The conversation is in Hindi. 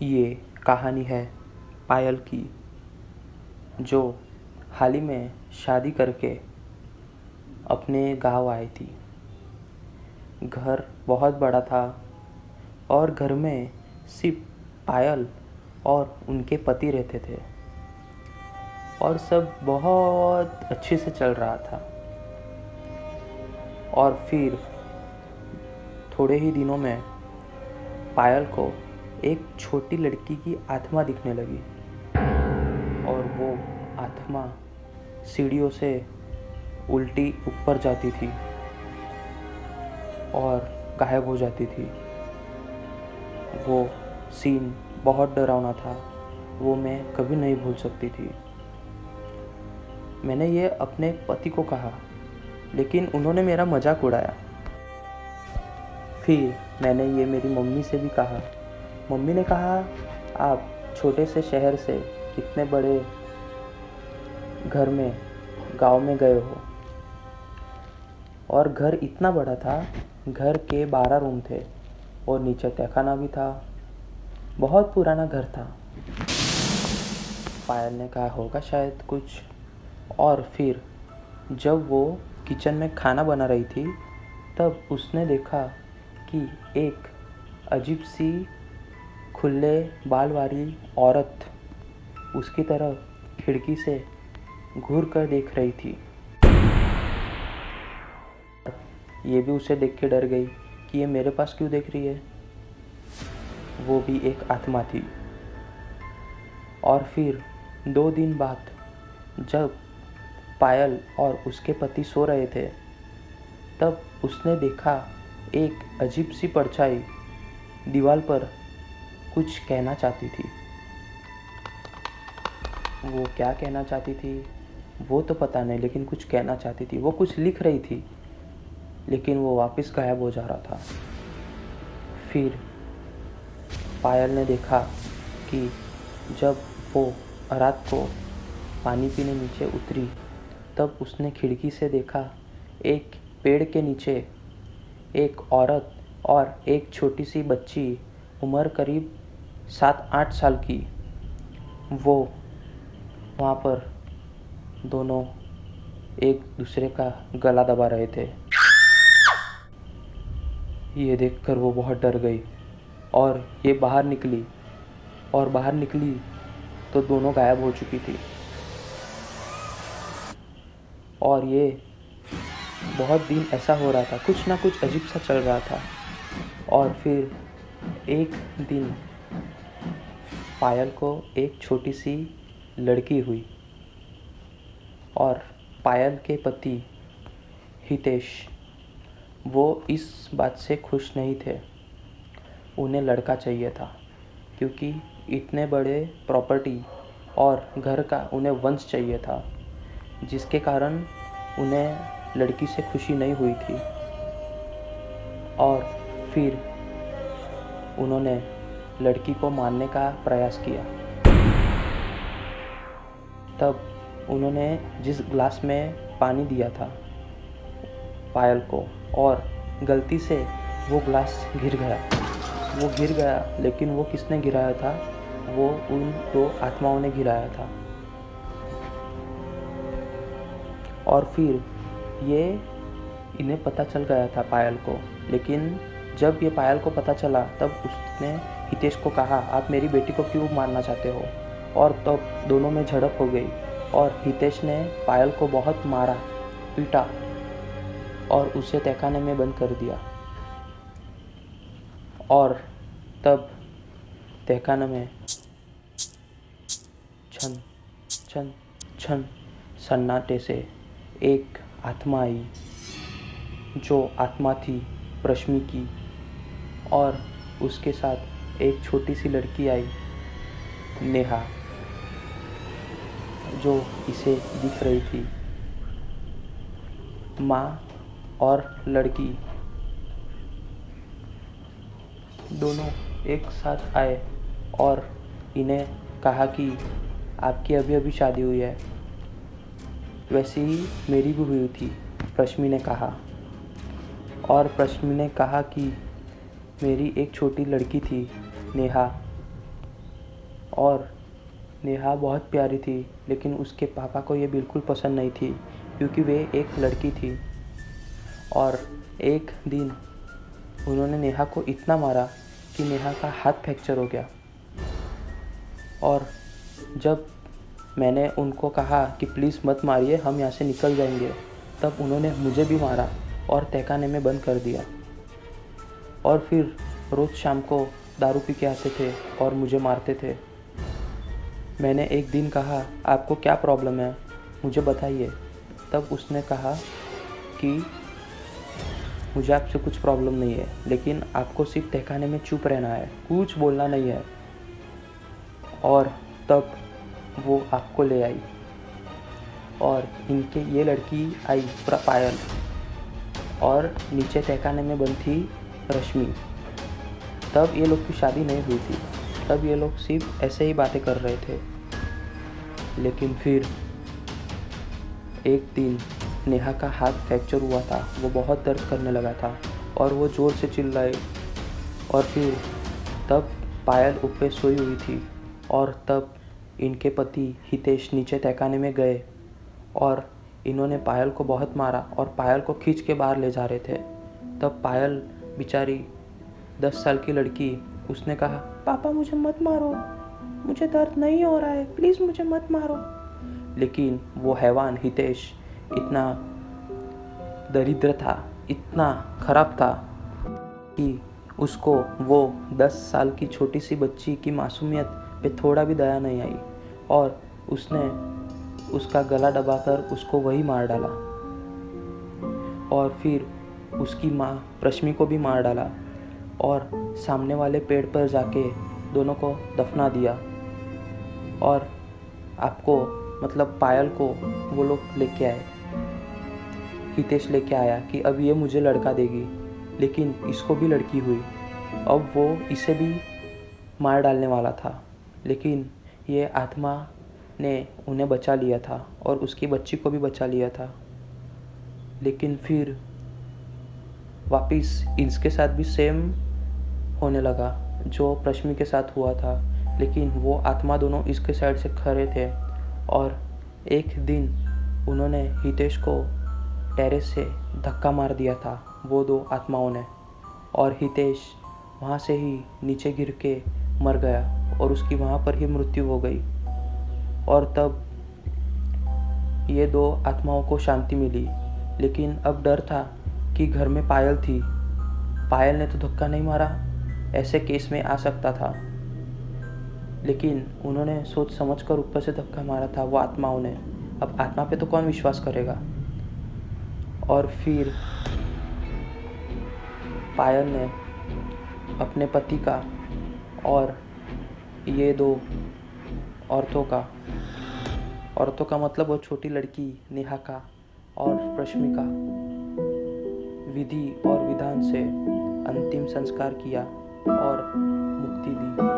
ये कहानी है पायल की, जो हाल ही में शादी करके अपने गांव आई थी। घर बहुत बड़ा था और घर में सिर्फ पायल और उनके पति रहते थे और सब बहुत अच्छे से चल रहा था। और फिर थोड़े ही दिनों में पायल को एक छोटी लड़की की आत्मा दिखने लगी और वो आत्मा सीढ़ियों से उल्टी ऊपर जाती थी और गायब हो जाती थी। वो सीन बहुत डरावना था, वो मैं कभी नहीं भूल सकती थी। मैंने ये अपने पति को कहा, लेकिन उन्होंने मेरा मजाक उड़ाया। फिर मैंने ये मेरी मम्मी से भी कहा। मम्मी ने कहा, आप छोटे से शहर से इतने बड़े घर में गांव में गए हो, और घर इतना बड़ा था, घर के 12 रूम थे और नीचे तहखाना भी था। बहुत पुराना घर था। पायल ने कहा होगा शायद कुछ। और फिर जब वो किचन में खाना बना रही थी, तब उसने देखा कि एक अजीब सी खुले बाल वाली औरत उसकी तरफ खिड़की से घूर कर देख रही थी। ये भी उसे देख के डर गई कि ये मेरे पास क्यों देख रही है। वो भी एक आत्मा थी। और फिर 2 दिन बाद जब पायल और उसके पति सो रहे थे, तब उसने देखा एक अजीब सी परछाई दीवार पर कुछ कहना चाहती थी। वो क्या कहना चाहती थी वो तो पता नहीं, लेकिन कुछ कहना चाहती थी। वो कुछ लिख रही थी, लेकिन वो वापस गायब हो जा रहा था। फिर पायल ने देखा कि जब वो रात को पानी पीने नीचे उतरी, तब उसने खिड़की से देखा एक पेड़ के नीचे एक औरत और एक छोटी सी बच्ची, उम्र करीब 7-8 साल की, वो वहाँ पर दोनों एक दूसरे का गला दबा रहे थे। ये देखकर वो बहुत डर गई और ये बाहर निकली, और बाहर निकली तो दोनों गायब हो चुकी थी। और ये बहुत दिन ऐसा हो रहा था, कुछ ना कुछ अजीब सा चल रहा था। और फिर एक दिन पायल को एक छोटी सी लड़की हुई और पायल के पति हितेश, वो इस बात से खुश नहीं थे। उन्हें लड़का चाहिए था, क्योंकि इतने बड़े प्रॉपर्टी और घर का उन्हें वंश चाहिए था, जिसके कारण उन्हें लड़की से खुशी नहीं हुई थी। और फिर उन्होंने लड़की को मारने का प्रयास किया। तब उन्होंने जिस गिलास में पानी दिया था पायल को, और गलती से वो गिलास गिर गया। लेकिन वो किसने गिराया था? वो उन 2 आत्माओं ने गिराया था। और फिर ये इन्हें पता चल गया था पायल को, लेकिन जब ये पायल को पता चला, तब उसने हितेश को कहा, आप मेरी बेटी को क्यों मारना चाहते हो? और तब दोनों में झड़प हो गई और हितेश ने पायल को बहुत मारा, पीटा और उसे तहखाने में बंद कर दिया। और तब तहखाने में छन छन छन सन्नाटे से एक आत्मा आई, जो आत्मा थी प्रश्मी की, और उसके साथ एक छोटी सी लड़की आई, नेहा, जो इसे दिख रही थी। माँ और लड़की दोनों एक साथ आए और इन्हें कहा कि आपकी अभी अभी शादी हुई है, वैसे ही मेरी भी हुई थी, प्रश्मी ने कहा। और प्रश्मी ने कहा कि मेरी एक छोटी लड़की थी, नेहा, और नेहा बहुत प्यारी थी, लेकिन उसके पापा को ये बिल्कुल पसंद नहीं थी क्योंकि वे एक लड़की थी। और एक दिन उन्होंने नेहा को इतना मारा कि नेहा का हाथ फ्रैक्चर हो गया। और जब मैंने उनको कहा कि प्लीज़ मत मारिए, हम यहाँ से निकल जाएंगे, तब उन्होंने मुझे भी मारा और तहखाने में बंद कर दिया। और फिर रोज़ शाम को दारू पी के आते थे और मुझे मारते थे। मैंने एक दिन कहा, आपको क्या प्रॉब्लम है, मुझे बताइए। तब उसने कहा कि मुझे आपसे कुछ प्रॉब्लम नहीं है, लेकिन आपको सिर्फ तहखाने में चुप रहना है, कुछ बोलना नहीं है। और तब वो आपको ले आई और इनके ये लड़की आई पायल, और नीचे तहखाने में बंद थी रश्मि। तब ये लोग की शादी नहीं हुई थी, तब ये लोग सिर्फ ऐसे ही बातें कर रहे थे। लेकिन फिर एक दिन नेहा का हाथ फ्रैक्चर हुआ था, वो बहुत दर्द करने लगा था और वो ज़ोर से चिल्लाई। और फिर तब पायल ऊपर सोई हुई थी और तब इनके पति हितेश नीचे तहखाने में गए और इन्होंने पायल को बहुत मारा और पायल को खींच के बाहर ले जा रहे थे। तब पायल बेचारी 10 साल की लड़की, उसने कहा, पापा मुझे मत मारो, मुझे दर्द नहीं हो रहा है, प्लीज़ मुझे मत मारो। लेकिन वो हैवान हितेश इतना दरिद्र था, इतना खराब था कि उसको वो 10 साल की छोटी सी बच्ची की मासूमियत पे थोड़ा भी दया नहीं आई और उसने उसका गला दबाकर उसको वही मार डाला। और फिर उसकी माँ रश्मि को भी मार डाला और सामने वाले पेड़ पर जाके दोनों को दफना दिया। और आपको मतलब पायल को वो लोग लेके आए, हितेश लेके आया कि अब ये मुझे लड़का देगी, लेकिन इसको भी लड़की हुई। अब वो इसे भी मार डालने वाला था, लेकिन ये आत्मा ने उन्हें बचा लिया था और उसकी बच्ची को भी बचा लिया था। लेकिन फिर वापिस इसके साथ भी सेम होने लगा जो रश्मि के साथ हुआ था, लेकिन वो आत्मा दोनों इसके साइड से खड़े थे। और एक दिन उन्होंने हितेश को टेरेस से धक्का मार दिया था, वो दो आत्माओं ने, और हितेश वहाँ से ही नीचे गिर के मर गया और उसकी वहाँ पर ही मृत्यु हो गई। और तब ये दो आत्माओं को शांति मिली, लेकिन अब डर था कि घर में पायल थी, पायल ने तो धक्का नहीं मारा, ऐसे केस में आ सकता था, लेकिन उन्होंने सोच समझ कर ऊपर से धक्का मारा था वो आत्माओं ने। अब आत्मा पे तो कौन विश्वास करेगा। और फिर पायल ने अपने पति का और ये दो औरतों का मतलब वो छोटी लड़की नेहा का और रश्मि का विधि और विधान से अंतिम संस्कार किया और मुक्ति दी।